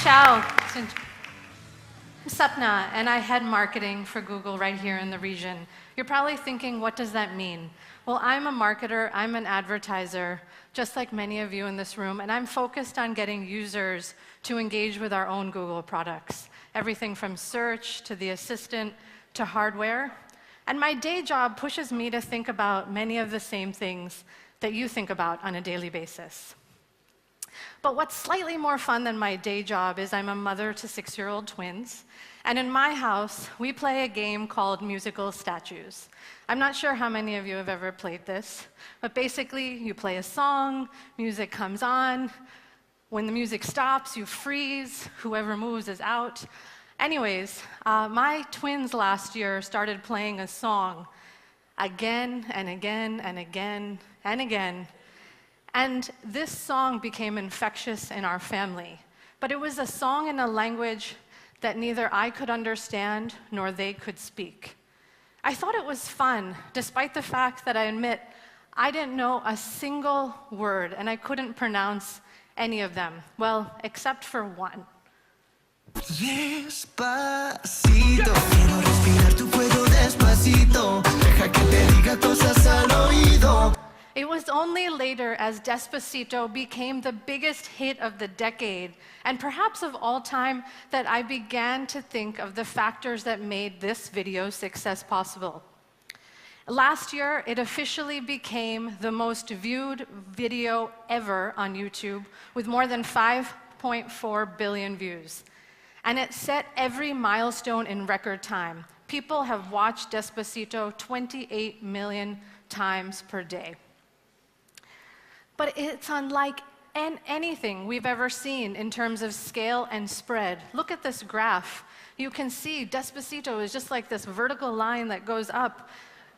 Ciao. I'm Sapna, and I head marketing for Google right here in the region. You're probably thinking, what does that mean? Well, I'm a marketer, I'm an advertiser, just like many of you in this room, and I'm focused on getting users to engage with our own Google products. Everything from search to the assistant to hardware. And my day job pushes me to think about many of the same things that you think about on a daily basis. But what's slightly more fun than my day job is I'm a mother to 6-year-old twins, and in my house, we play a game called musical statues. I'm not sure how many of you have ever played this, but basically, you play a song, music comes on, when the music stops, you freeze, whoever moves is out. Anyways, my twins last year started playing a song again and again and again and again. And this song became infectious in our family. But it was a song in a language that neither I could understand nor they could speak. I thought it was fun, despite the fact that I admit I didn't know a single word and I couldn't pronounce any of them. Well, except for one. Despacito, quiero respirar tu cuello despacito, deja que te diga cosas al oído. It was only later as Despacito became the biggest hit of the decade, and perhaps of all time, that I began to think of the factors that made this video's success possible. Last year, it officially became the most viewed video ever on YouTube, with more than 5.4 billion views. And it set every milestone in record time. People have watched Despacito 28 million times per day. But it's unlike anything we've ever seen in terms of scale and spread. Look at this graph. You can see Despacito is just like this vertical line that goes up.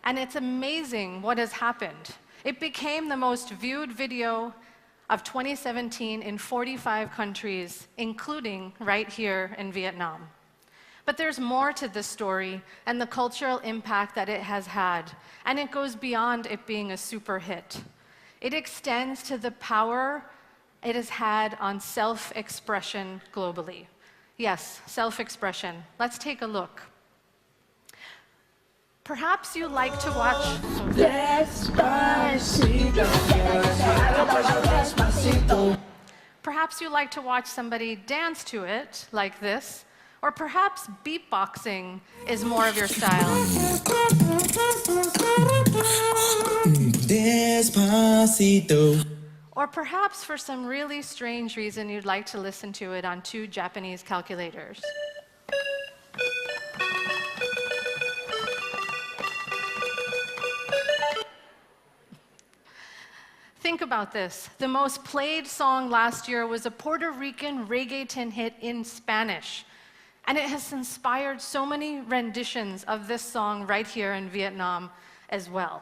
And it's amazing what has happened. It became the most viewed video of 2017 in 45 countries, including right here in Vietnam. But there's more to this story and the cultural impact that it has had, and it goes beyond it being a super hit. It extends to the power it has had on self-expression globally. Yes, self-expression. Let's take a look. Perhaps you like to watch... Perhaps you like to watch somebody dance to it, like this, or perhaps beatboxing is more of your style. Despacito. Or perhaps for some really strange reason you'd like to listen to it on 2 Japanese calculators. Think about this. The most played song last year was a Puerto Rican reggaeton hit in Spanish. And it has inspired so many renditions of this song right here in Vietnam as well.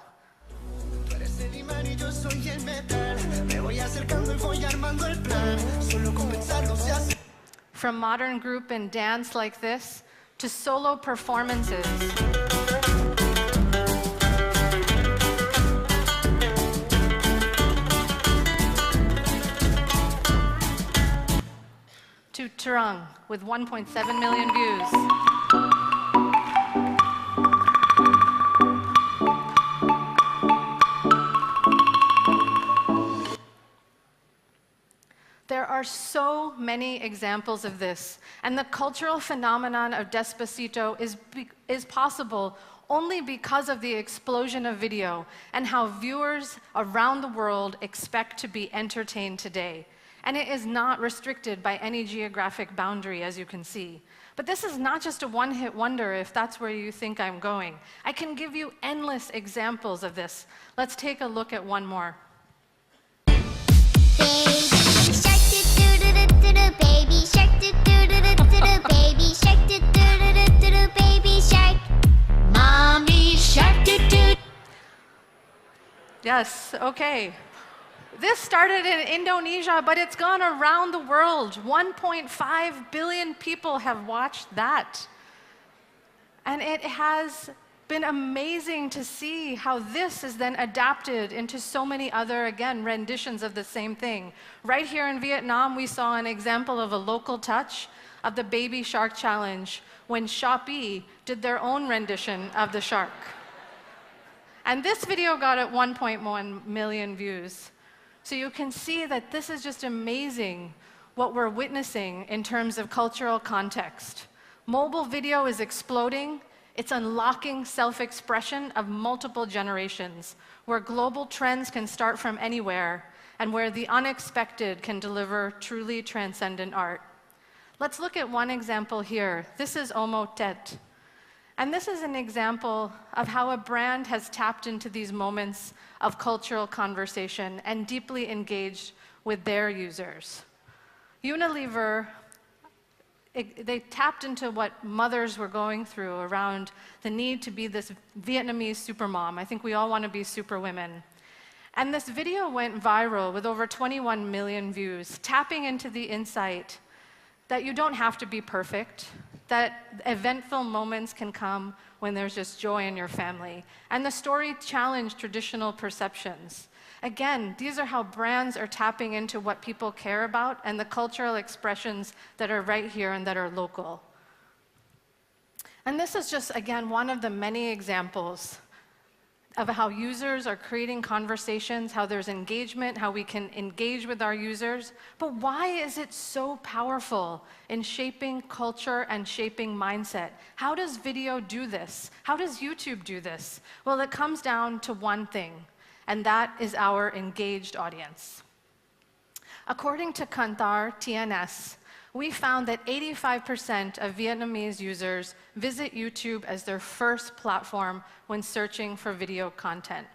From modern group and dance like this to solo performances. To Trung with 1.7 million views. There are so many examples of this, and the cultural phenomenon of Despacito is possible only because of the explosion of video and how viewers around the world expect to be entertained today. And it is not restricted by any geographic boundary, as you can see. But this is not just a one-hit wonder, if that's where you think I'm going. I can give you endless examples of this. Let's take a look at one more. Baby shark, do-do-do-do-do, baby shark, do-do-do-do-do, baby shark. Mommy shark, do-do. Yes, okay. This started in Indonesia, but it's gone around the world. 1.5 billion people have watched that. And it has been amazing to see how this is then adapted into so many other, again, renditions of the same thing. Right here in Vietnam, we saw an example of a local touch of the Baby Shark Challenge when Shopee did their own rendition of the shark. And this video got at 1.1 million views. So you can see that this is just amazing what we're witnessing in terms of cultural context. Mobile video is exploding. It's unlocking self-expression of multiple generations, where global trends can start from anywhere, and where the unexpected can deliver truly transcendent art. Let's look at one example here. This is Omo Tet. And this is an example of how a brand has tapped into these moments of cultural conversation and deeply engaged with their users. Unilever, they tapped into what mothers were going through around the need to be this Vietnamese supermom. I think we all want to be superwomen. And this video went viral with over 21 million views, tapping into the insight that you don't have to be perfect, that eventful moments can come when there's just joy in your family. And the story challenged traditional perceptions. Again, these are how brands are tapping into what people care about and the cultural expressions that are right here and that are local. And this is just, again, one of the many examples of how users are creating conversations, how there's engagement, how we can engage with our users. But why is it so powerful in shaping culture and shaping mindset? How does video do this? How does YouTube do this? Well, it comes down to one thing, and that is our engaged audience. According to Kantar TNS, we found that 85% of Vietnamese users visit YouTube as their first platform when searching for video content.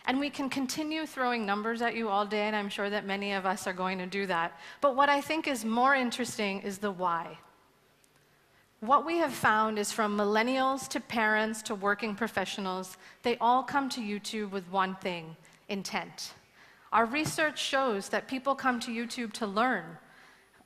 And we can continue throwing numbers at you all day, and I'm sure that many of us are going to do that. But what I think is more interesting is the why. What we have found is from millennials to parents to working professionals, they all come to YouTube with one thing: intent. Our research shows that people come to YouTube to learn.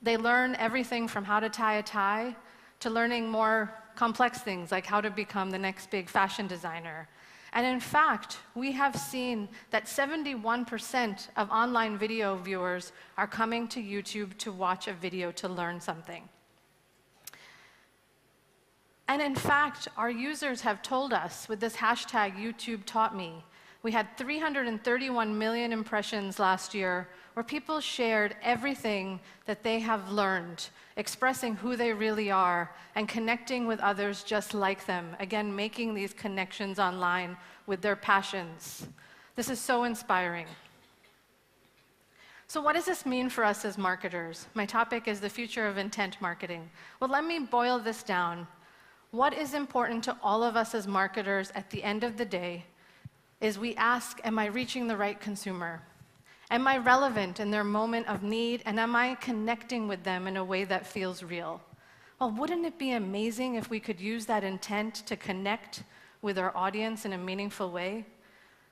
They learn everything from how to tie a tie to learning more complex things like how to become the next big fashion designer. And in fact, we have seen that 71% of online video viewers are coming to YouTube to watch a video to learn something. And in fact, our users have told us with this hashtag YouTube taught me, we had 331 million impressions last year where people shared everything that they have learned, expressing who they really are and connecting with others just like them. Again, making these connections online with their passions. This is so inspiring. So what does this mean for us as marketers? My topic is the future of intent marketing. Well, let me boil this down. What is important to all of us as marketers at the end of the day is we ask, am I reaching the right consumer? Am I relevant in their moment of need? And am I connecting with them in a way that feels real? Well, wouldn't it be amazing if we could use that intent to connect with our audience in a meaningful way?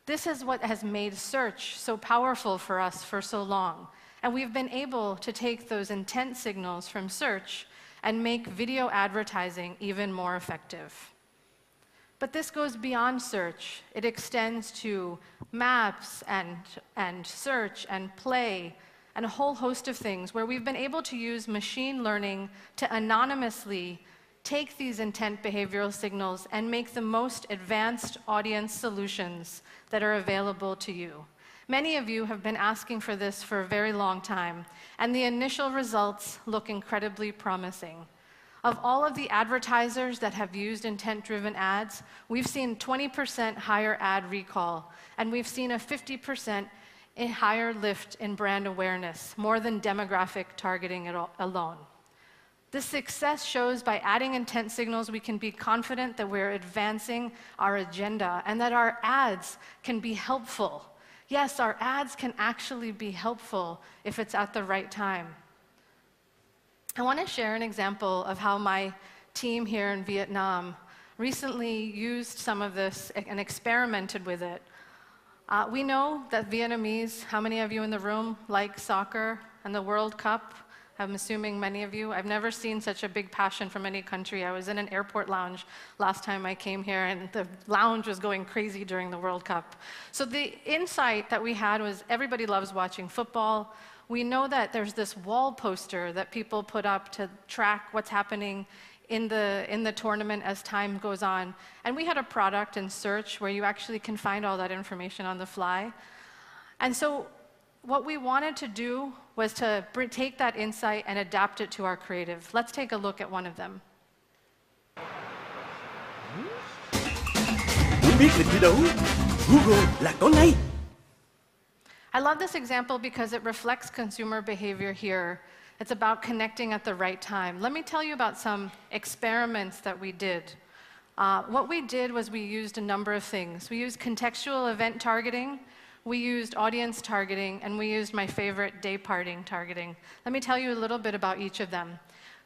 This is what has made search so powerful for us for so long. And we've been able to take those intent signals from search and make video advertising even more effective. But this goes beyond search. It extends to maps and search and play and a whole host of things where we've been able to use machine learning to anonymously take these intent behavioral signals and make the most advanced audience solutions that are available to you. Many of you have been asking for this for a very long time, and the initial results look incredibly promising. Of all of the advertisers that have used intent-driven ads, we've seen 20% higher ad recall, and we've seen a 50% higher lift in brand awareness, more than demographic targeting alone. This success shows by adding intent signals, we can be confident that we're advancing our agenda and that our ads can be helpful. Yes, our ads can actually be helpful if it's at the right time. I want to share an example of how my team here in Vietnam recently used some of this and experimented with it. We know that Vietnamese, how many of you in the room like soccer and the World Cup? I'm assuming many of you. I've never seen such a big passion from any country. I was in an airport lounge last time I came here, and the lounge was going crazy during the World Cup. So the insight that we had was everybody loves watching football. We know that there's this wall poster that people put up to track what's happening in the tournament as time goes on. And we had a product in search where you actually can find all that information on the fly. And so what we wanted to do was to take that insight and adapt it to our creative. Let's take a look at one of them. Muốn biết lịch thi đấu? Google là có ngay. I love this example because it reflects consumer behavior here. It's about connecting at the right time. Let me tell you about some experiments that we did. What we did was we used a number of things. We used contextual event targeting, we used audience targeting, and we used my favorite, day parting targeting. Let me tell you a little bit about each of them.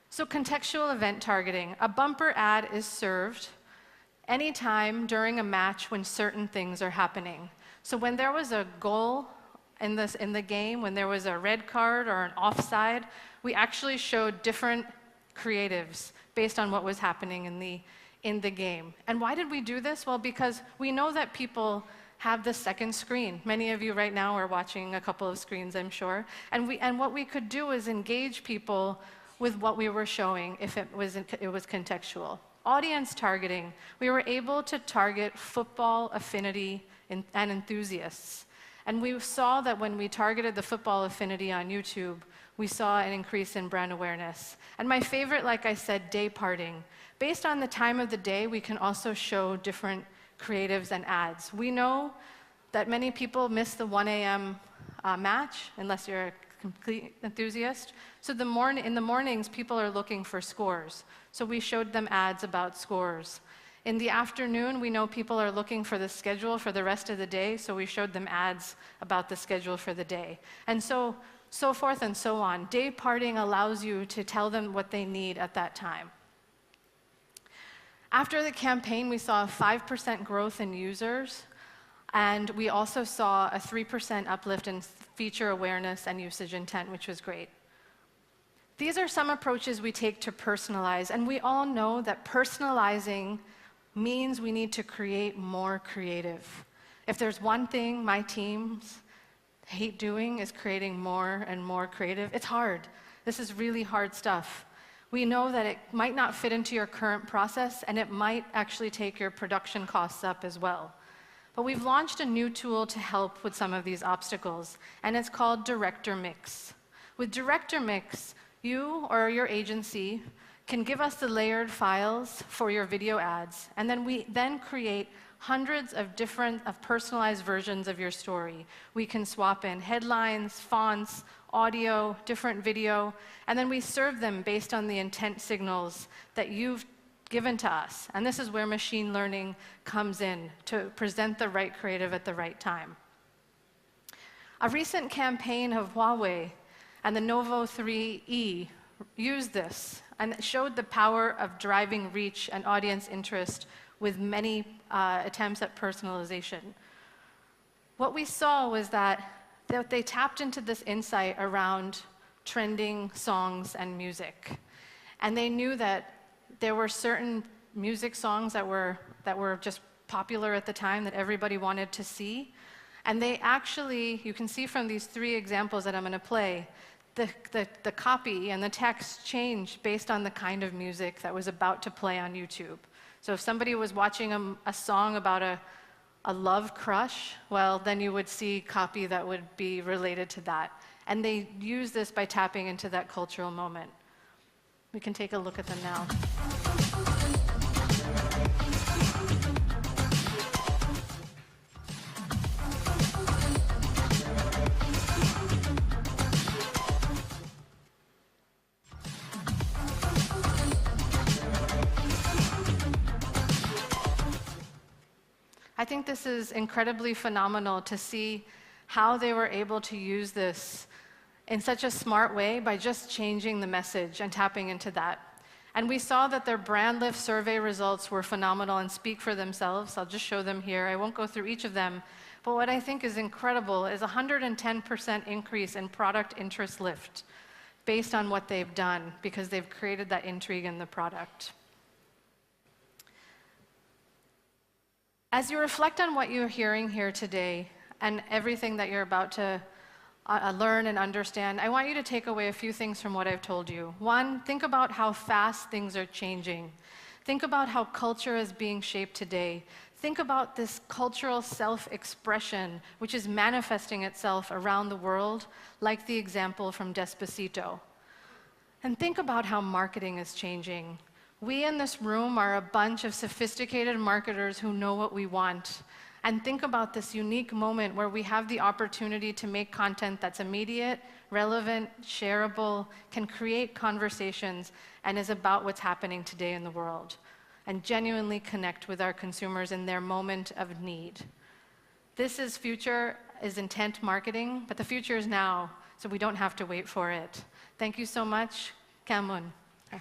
So contextual event targeting. A bumper ad is served anytime during a match when certain things are happening. So when there was a goal in the game, when there was a red card or an offside, we actually showed different creatives based on what was happening in the game. And why did we do this? Well, because we know that people have the second screen. Many of you right now are watching a couple of screens, I'm sure. And what we could do is engage people with what we were showing if it was contextual. Audience targeting. We were able to target football affinity and enthusiasts. And we saw that when we targeted the football affinity on YouTube, we saw an increase in brand awareness. And my favorite, like I said, day parting. Based on the time of the day, we can also show different creatives and ads. We know that many people miss the 1 a.m. Match, unless you're a complete enthusiast. So in the mornings, people are looking for scores. So we showed them ads about scores. In the afternoon, we know people are looking for the schedule for the rest of the day, so we showed them ads about the schedule for the day. And so forth and so on. Day parting allows you to tell them what they need at that time. After the campaign, we saw a 5% growth in users, and we also saw a 3% uplift in feature awareness and usage intent, which was great. These are some approaches we take to personalize, and we all know that personalizing means we need to create more creative. If there's one thing my teams hate doing is creating more and more creative. It's hard. This is really hard stuff. We know that it might not fit into your current process, and it might actually take your production costs up as well. But we've launched a new tool to help with some of these obstacles, and it's called Director Mix. With Director Mix, you or your agency can give us the layered files for your video ads, and then we create hundreds of personalized versions of your story. We can swap in headlines, fonts, audio, different video, and then we serve them based on the intent signals that you've given to us. And this is where machine learning comes in to present the right creative at the right time. A recent campaign of Huawei and the Novo 3E used this, and it showed the power of driving reach and audience interest with many attempts at personalization. What we saw was that they tapped into this insight around trending songs and music. And they knew that there were certain music songs that were just popular at the time that everybody wanted to see. And they actually, you can see from these 3 examples that I'm going to play, the copy and the text changed based on the kind of music that was about to play on YouTube. So if somebody was watching a song about a love crush, well, then you would see copy that would be related to that. And they use this by tapping into that cultural moment. We can take a look at them now. I think this is incredibly phenomenal to see how they were able to use this in such a smart way by just changing the message and tapping into that. And we saw that their brand lift survey results were phenomenal and speak for themselves. I'll just show them here. I won't go through each of them. But what I think is incredible is a 110% increase in product interest lift. based on what they've done, because they've created that intrigue in the product. As you reflect on what you're hearing here today and everything that you're about to learn and understand, I want you to take away a few things from what I've told you. One, think about how fast things are changing. Think about how culture is being shaped today. Think about this cultural self-expression, which is manifesting itself around the world, like the example from Despacito. And think about how marketing is changing. We in this room are a bunch of sophisticated marketers who know what we want. And think about this unique moment where we have the opportunity to make content that's immediate, relevant, shareable, can create conversations, and is about what's happening today in the world, and genuinely connect with our consumers in their moment of need. This future is intent marketing, but the future is now, so we don't have to wait for it. Thank you so much. Kamun. Hi.